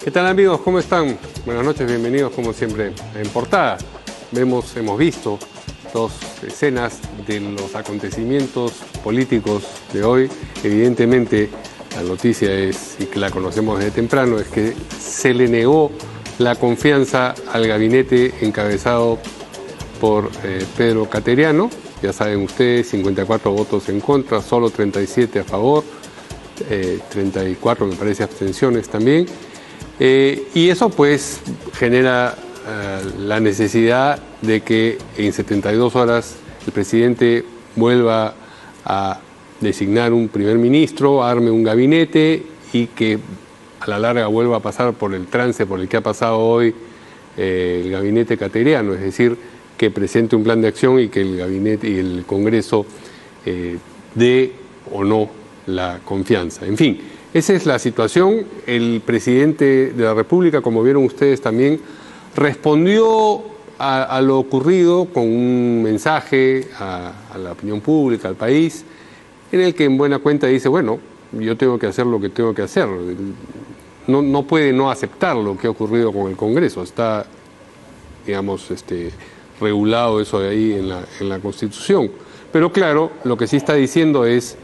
¿Qué tal, amigos? ¿Cómo están? Buenas noches, bienvenidos como siempre En Portada. Hemos visto dos escenas de los acontecimientos políticos de hoy. Evidentemente, la noticia es, y que la conocemos desde temprano, es que se le negó la confianza al gabinete encabezado por Pedro Cateriano. Ya saben ustedes, 54 votos en contra, solo 37 a favor, 34 me parece abstenciones también. Y eso pues genera la necesidad de que en 72 horas el presidente vuelva a designar un primer ministro, arme un gabinete y que a la larga vuelva a pasar por el trance por el que ha pasado hoy el gabinete cateriano, es decir, que presente un plan de acción y que el gabinete y el Congreso dé o no la confianza. En fin, esa es la situación. El presidente de la República, como vieron ustedes también, respondió a lo ocurrido con un mensaje a la opinión pública, al país, en el que en buena cuenta dice, bueno, yo tengo que hacer lo que tengo que hacer. No puede no aceptar lo que ha ocurrido con el Congreso. Está, digamos, regulado eso de ahí en la Constitución. Pero claro, lo que sí está diciendo es,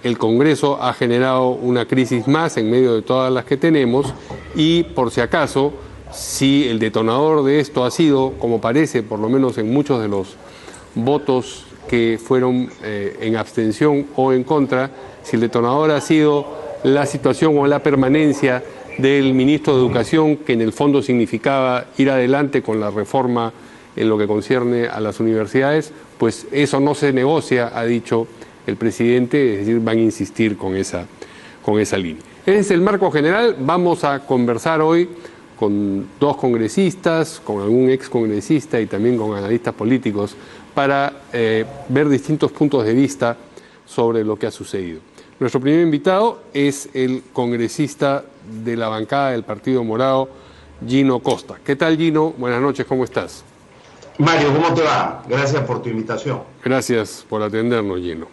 el Congreso ha generado una crisis más en medio de todas las que tenemos y, por si acaso, si el detonador de esto ha sido, como parece, por lo menos en muchos de los votos que fueron en abstención o en contra, si el detonador ha sido la situación o la permanencia del ministro de Educación, que en el fondo significaba ir adelante con la reforma en lo que concierne a las universidades, pues eso no se negocia, ha dicho el presidente, es decir, van a insistir con esa línea. Ese es el marco general. Vamos a conversar hoy con dos congresistas, con algún excongresista y también con analistas políticos para ver distintos puntos de vista sobre lo que ha sucedido. Nuestro primer invitado es el congresista de la bancada del Partido Morado, Gino Costa. ¿Qué tal, Gino? Buenas noches, ¿cómo estás? Mario, ¿cómo te va? Gracias por tu invitación. Gracias por atendernos, Gino.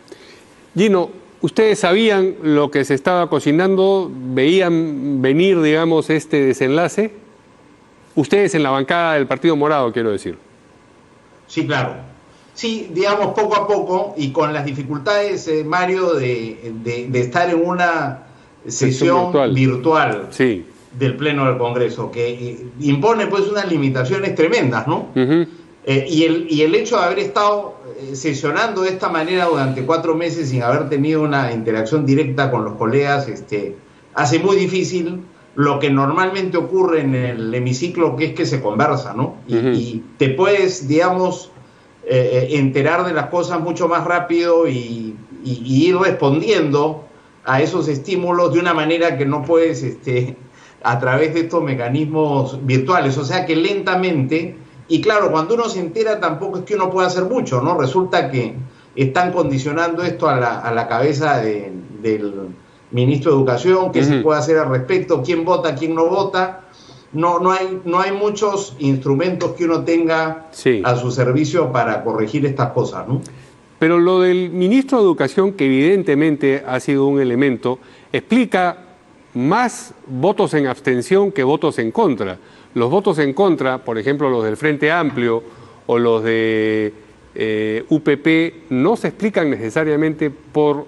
Gino, ¿ustedes sabían lo que se estaba cocinando? ¿Veían venir, digamos, este desenlace? Ustedes en la bancada del Partido Morado, quiero decir. Sí, claro. Sí, digamos, poco a poco y con las dificultades, Mario, de estar en una sesión virtual sí, del Pleno del Congreso, que impone pues unas limitaciones tremendas, ¿no? Y el hecho de haber estado sesionando de esta manera durante 4 meses sin haber tenido una interacción directa con los colegas, hace muy difícil lo que normalmente ocurre en el hemiciclo, que es que se conversa, ¿no? Y te puedes, digamos, enterar de las cosas mucho más rápido y ir respondiendo a esos estímulos de una manera que no puedes a través de estos mecanismos virtuales. O sea que lentamente, y claro, cuando uno se entera tampoco es que uno pueda hacer mucho, ¿no? Resulta que están condicionando esto a la cabeza del ministro de Educación, qué se puede hacer al respecto, quién vota, quién no vota. No hay muchos instrumentos que uno tenga a su servicio para corregir estas cosas, ¿no? Pero lo del ministro de Educación, que evidentemente ha sido un elemento, explica más votos en abstención que votos en contra. Los votos en contra, por ejemplo, los del Frente Amplio o los de UPP, no se explican necesariamente por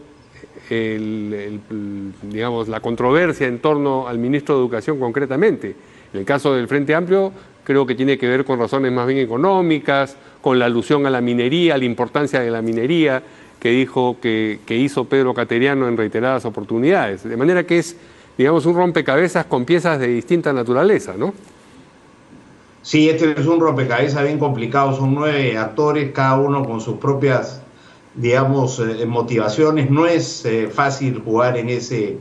digamos, la controversia en torno al ministro de Educación concretamente. En el caso del Frente Amplio, creo que tiene que ver con razones más bien económicas, con la alusión a la minería, a la importancia de la minería que dijo que hizo Pedro Cateriano en reiteradas oportunidades. De manera que es, digamos, un rompecabezas con piezas de distinta naturaleza, ¿no? Sí, este es un rompecabezas bien complicado. Son 9 actores, cada uno con sus propias, digamos, motivaciones. No es fácil jugar en ese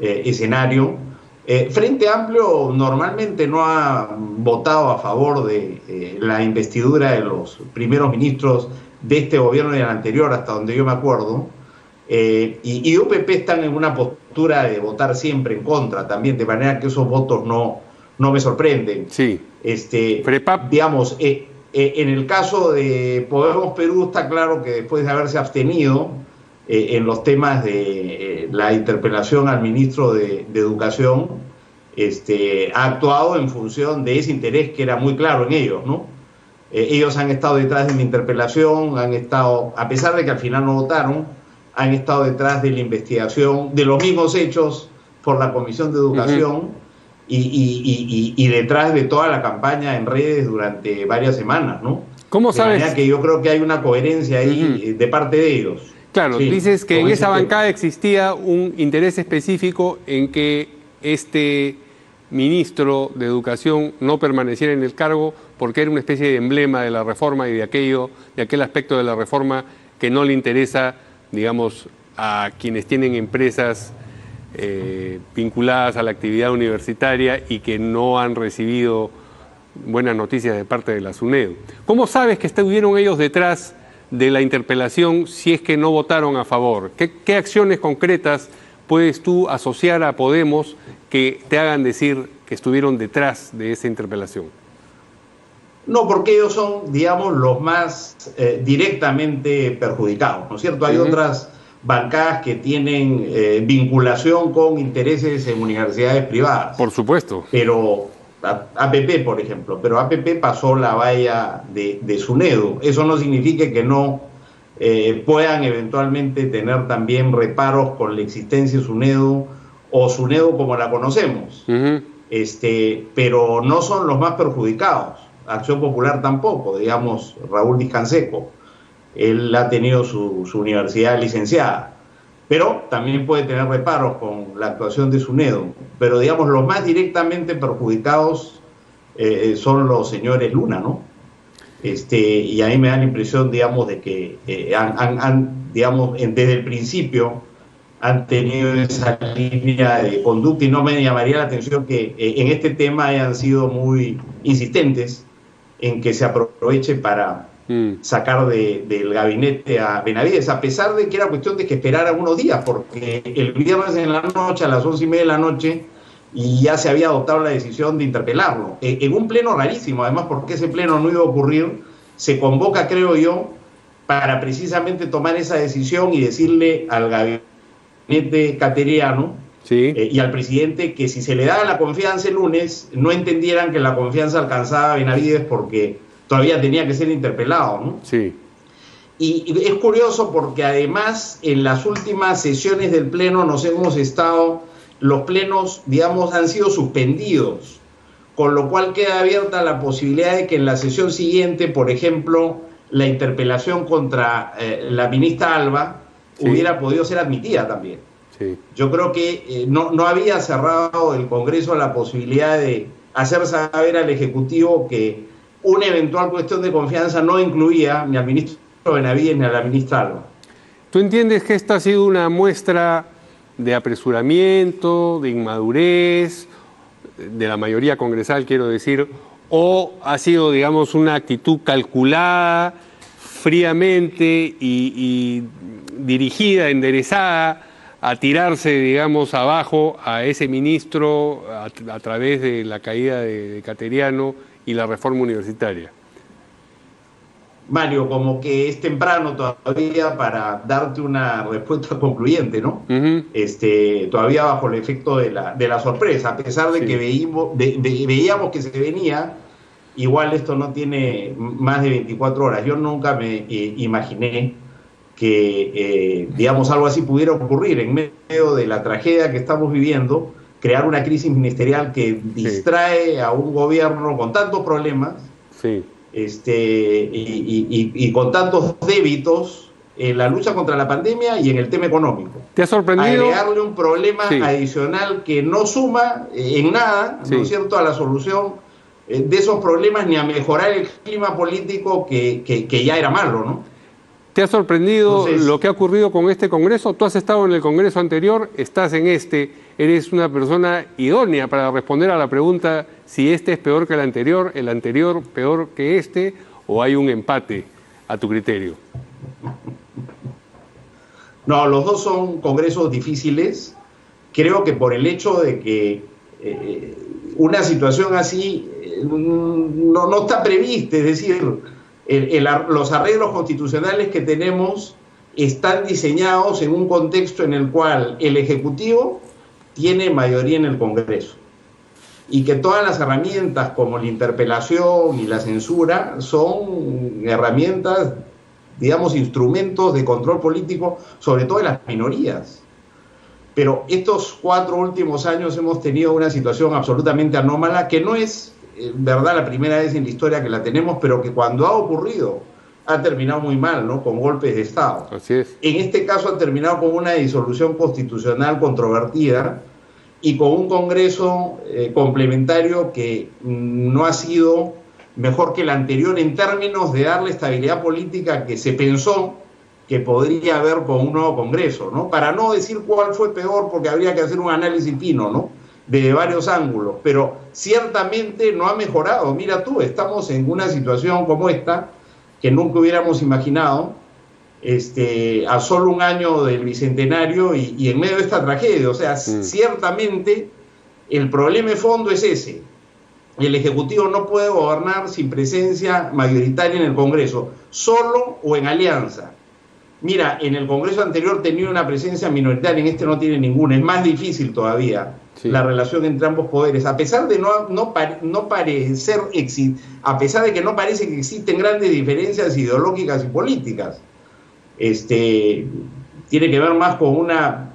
escenario. Frente Amplio normalmente no ha votado a favor de la investidura de los primeros ministros de este gobierno y del anterior, hasta donde yo me acuerdo. Y UPP están en una postura de votar siempre en contra también, de manera que esos votos no me sorprenden. Sí. Digamos, en el caso de Podemos Perú está claro que después de haberse abstenido en los temas de la interpelación al ministro de Educación, ha actuado en función de ese interés que era muy claro en ellos, ¿no? Ellos han estado detrás de mi interpelación, han estado, a pesar de que al final no votaron, han estado detrás de la investigación de los mismos hechos por la Comisión de Educación y detrás de toda la campaña en redes durante varias semanas, ¿no? ¿Cómo sabes? De manera que yo creo que hay una coherencia ahí de parte de ellos. Claro, sí, dices que en esa bancada existía un interés específico en que este ministro de Educación no permaneciera en el cargo porque era una especie de emblema de la reforma y de aquel aspecto de la reforma que no le interesa, digamos, a quienes tienen empresas vinculadas a la actividad universitaria y que no han recibido buenas noticias de parte de la SUNEDU. ¿Cómo sabes que estuvieron ellos detrás de la interpelación si es que no votaron a favor? ¿Qué acciones concretas puedes tú asociar a Podemos que te hagan decir que estuvieron detrás de esa interpelación? No, porque ellos son, digamos, los más directamente perjudicados, ¿no es cierto? Hay otras bancadas que tienen vinculación con intereses en universidades privadas. Por supuesto. Pero APP, por ejemplo, pero APP pasó la valla de SUNEDU. Eso no significa que no puedan eventualmente tener también reparos con la existencia de SUNEDU o SUNEDU como la conocemos. Pero no son los más perjudicados. Acción Popular tampoco, digamos, Raúl Discanseco. Él ha tenido su universidad licenciada, pero también puede tener reparos con la actuación de SUNEDU. Pero, digamos, los más directamente perjudicados son los señores Luna, ¿no? Y a mí me da la impresión, digamos, de que digamos, desde el principio han tenido esa línea de conducta, y no me llamaría la atención que en este tema hayan sido muy insistentes en que se aproveche para sacar del gabinete a Benavides, a pesar de que era cuestión de que esperara unos días, porque el viernes en la noche, a las 11:30 de la noche, y ya se había adoptado la decisión de interpelarlo, en un pleno rarísimo, además, porque ese pleno no iba a ocurrir. Se convoca, creo yo, para precisamente tomar esa decisión y decirle al gabinete cateriano y al presidente que si se le daba la confianza el lunes, no entendieran que la confianza alcanzaba a Benavides porque todavía tenía que ser interpelado, ¿no? Sí. Y es curioso porque además en las últimas sesiones del pleno los plenos, digamos, han sido suspendidos, con lo cual queda abierta la posibilidad de que en la sesión siguiente, por ejemplo, la interpelación contra la ministra Alba hubiera podido ser admitida también. Sí. Yo creo que no había cerrado el Congreso la posibilidad de hacer saber al Ejecutivo que una eventual cuestión de confianza no incluía ni al ministro Benavides ni a la ministra Alba. ¿Tú entiendes que esta ha sido una muestra de apresuramiento, de inmadurez, de la mayoría congresal, quiero decir, o ha sido, digamos, una actitud calculada, fríamente y dirigida, enderezada, a tirarse, digamos, abajo a ese ministro a través de la caída de Cateriano y la reforma universitaria? Mario, como que es temprano todavía para darte una respuesta concluyente, ¿no? Todavía bajo el efecto de la sorpresa, a pesar de que veíamos que se venía, igual esto no tiene más de 24 horas. Yo nunca me imaginé que, digamos, algo así pudiera ocurrir en medio de la tragedia que estamos viviendo, crear una crisis ministerial que distrae a un gobierno con tantos problemas. Sí. Y con tantos débitos en la lucha contra la pandemia y en el tema económico. ¿Te ha sorprendido? Agregarle un problema adicional que no suma en nada, ¿no es cierto?, a la solución de esos problemas ni a mejorar el clima político que ya era malo, ¿no? ¿Te ha sorprendido lo que ha ocurrido con este Congreso? Tú has estado en el Congreso anterior, estás en eres una persona idónea para responder a la pregunta si este es peor que el anterior peor que este, o hay un empate a tu criterio. No, los dos son congresos difíciles. Creo que por el hecho de que una situación así no está prevista, es decir, los arreglos constitucionales que tenemos están diseñados en un contexto en el cual el Ejecutivo tiene mayoría en el Congreso. y que todas las herramientas como la interpelación y la censura son herramientas, digamos, instrumentos de control político, sobre todo de las minorías. Pero estos 4 últimos años hemos tenido una situación absolutamente anómala, que no es, verdad, la primera vez en la historia que la tenemos, pero que cuando ha ocurrido ha terminado muy mal, ¿no? Con golpes de Estado. Así es. En este caso ha terminado con una disolución constitucional controvertida y con un Congreso complementario que no ha sido mejor que el anterior en términos de darle estabilidad política que se pensó que podría haber con un nuevo Congreso, ¿no? Para no decir cuál fue peor, porque habría que hacer un análisis fino, ¿no? De varios ángulos, pero ciertamente no ha mejorado. Mira tú, estamos en una situación como esta, que nunca hubiéramos imaginado, a solo un año del Bicentenario y en medio de esta tragedia. O sea, ciertamente el problema de fondo es ese. El Ejecutivo no puede gobernar sin presencia mayoritaria en el Congreso, solo o en alianza. Mira, en el Congreso anterior tenía una presencia minoritaria, en este no tiene ninguna. Es más difícil todavía la relación entre ambos poderes, a pesar de a pesar de que no parece que existen grandes diferencias ideológicas y políticas. Tiene que ver más con una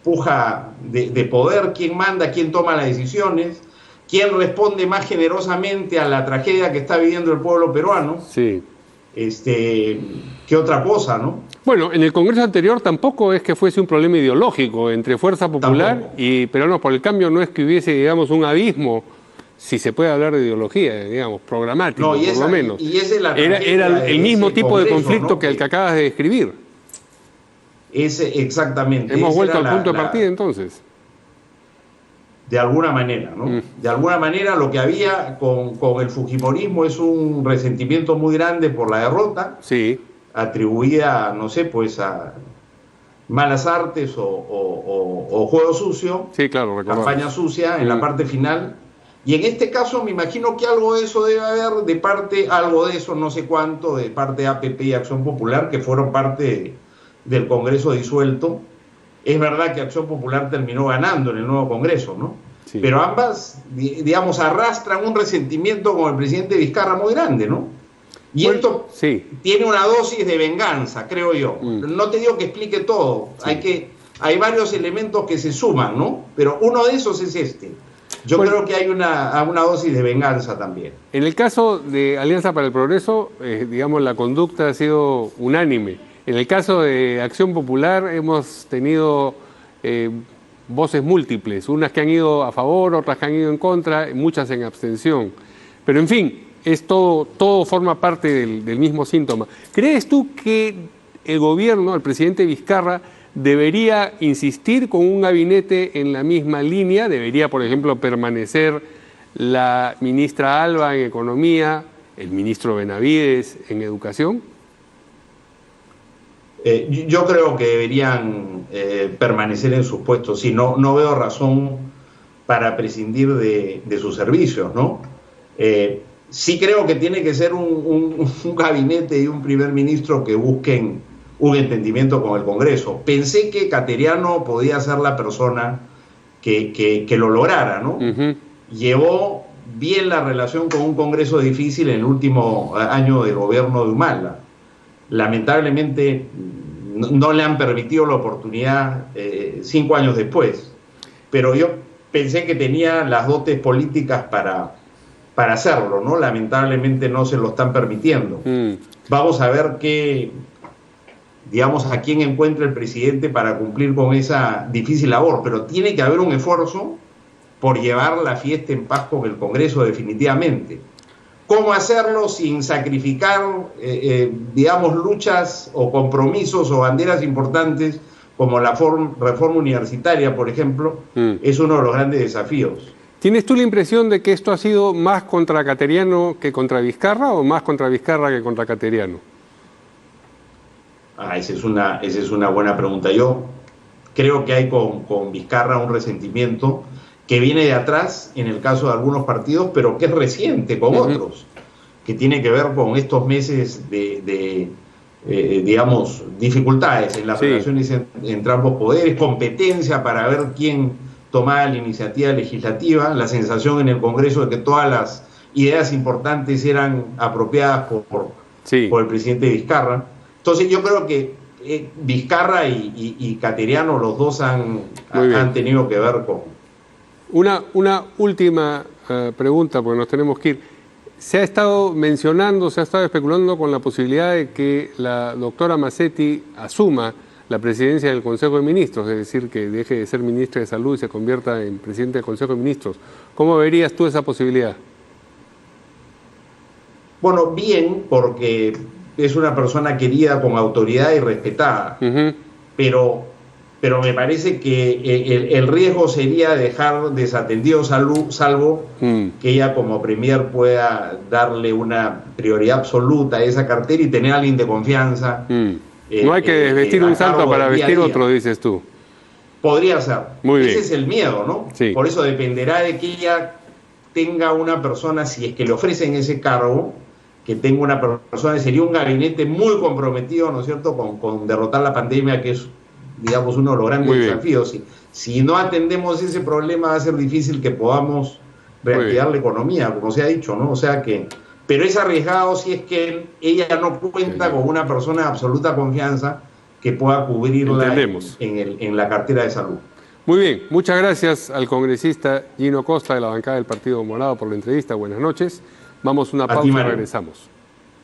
puja de poder, quién manda, quién toma las decisiones, quién responde más generosamente a la tragedia que está viviendo el pueblo peruano. Sí. ¿Qué otra cosa, no? Bueno, en el Congreso anterior tampoco es que fuese un problema ideológico entre Fuerza Popular Tampoco. y Peruanos por el Cambio. No es que hubiese, digamos, un abismo, si se puede hablar de ideología, digamos, programático, No, por lo menos. Y esa es la Era el mismo tipo Congreso, de conflicto, ¿no? que el que acabas de describir. Exactamente. Hemos Esa vuelto era al punto de partida, entonces. De alguna manera, ¿no? De alguna manera lo que había con el fujimorismo es un resentimiento muy grande por la derrota, Sí. atribuida, no sé, pues a malas artes o juego sucio, Sí, claro, recordamos. campaña sucia en la parte final. Y en este caso me imagino que algo de eso debe haber, de parte, algo de eso, no sé cuánto, de parte de APP y Acción Popular, que fueron parte del Congreso disuelto. Es verdad que Acción Popular terminó ganando en el nuevo Congreso, ¿no? Sí. Pero ambas, digamos, arrastran un resentimiento con el presidente Vizcarra muy grande, ¿no? Y Bueno, esto sí. tiene una dosis de venganza, creo yo. No te digo que explique todo, Sí. hay varios elementos que se suman, ¿no? Pero uno de esos es este. Yo Bueno, creo que hay una dosis de venganza también. En el caso de Alianza para el Progreso, digamos, la conducta ha sido unánime. En el caso de Acción Popular hemos tenido voces múltiples, unas que han ido a favor, otras que han ido en contra, muchas en abstención. Pero en fin, todo forma parte del mismo síntoma. ¿Crees tú que el gobierno, el presidente Vizcarra, debería insistir con un gabinete en la misma línea? ¿Debería, por ejemplo, permanecer la ministra Alba en Economía, el ministro Benavides en Educación? Yo creo que deberían permanecer en sus puestos. Sí, no veo razón para prescindir de sus servicios, ¿no? Sí creo que tiene que ser un gabinete y un primer ministro que busquen un entendimiento con el Congreso. Pensé que Cateriano podía ser la persona que lo lograra, ¿no? Llevó bien la relación con un Congreso difícil en el último año del gobierno de Humala. Lamentablemente no le han permitido la oportunidad 5 años después, pero yo pensé que tenía las dotes políticas para hacerlo, ¿no? Lamentablemente no se lo están permitiendo. Vamos a ver a quién encuentra el presidente para cumplir con esa difícil labor, pero tiene que haber un esfuerzo por llevar la fiesta en paz con el Congreso definitivamente. ¿Cómo hacerlo sin sacrificar, luchas o compromisos o banderas importantes como la reforma universitaria, por ejemplo? Es uno de los grandes desafíos. ¿Tienes tú la impresión de que esto ha sido más contra Cateriano que contra Vizcarra o más contra Vizcarra que contra Cateriano? Esa es una buena pregunta. Yo creo que hay con Vizcarra un resentimiento que viene de atrás en el caso de algunos partidos, pero que es reciente con otros, que tiene que ver con estos meses de dificultades en las relaciones entre ambos poderes, competencia para ver quién tomada la iniciativa legislativa, la sensación en el Congreso de que todas las ideas importantes eran apropiadas por el presidente Vizcarra. Entonces yo creo que Vizcarra y Cateriano, los dos han tenido que ver con... Una última pregunta, porque nos tenemos que ir. Se ha estado mencionando, se ha estado especulando con la posibilidad de que la doctora Macetti asuma la presidencia del Consejo de Ministros, es decir, que deje de ser ministra de Salud y se convierta en presidente del Consejo de Ministros. ¿Cómo verías tú esa posibilidad? Bueno, bien, porque es una persona querida con autoridad y respetada, pero me parece que el riesgo sería dejar desatendido Salud, salvo que ella como premier pueda darle una prioridad absoluta a esa cartera y tener a alguien de confianza. No hay que desvestir un santo para vestir otro, dices tú. Podría ser. Muy bien. Ese es el miedo, ¿no? Sí. Por eso dependerá de que ella tenga una persona, si es que le ofrecen ese cargo, que tenga una persona, sería un gabinete muy comprometido, ¿no es cierto?, con derrotar la pandemia, que es, digamos, uno de los grandes desafíos. Si no atendemos ese problema, va a ser difícil que podamos reactivar la economía, como se ha dicho, ¿no? O sea que... Pero es arriesgado si es que ella no cuenta con una persona de absoluta confianza que pueda cubrirla en la cartera de salud. Muy bien, muchas gracias al congresista Gino Costa de la bancada del Partido Morado por la entrevista. Buenas noches. Vamos a una pausa y regresamos.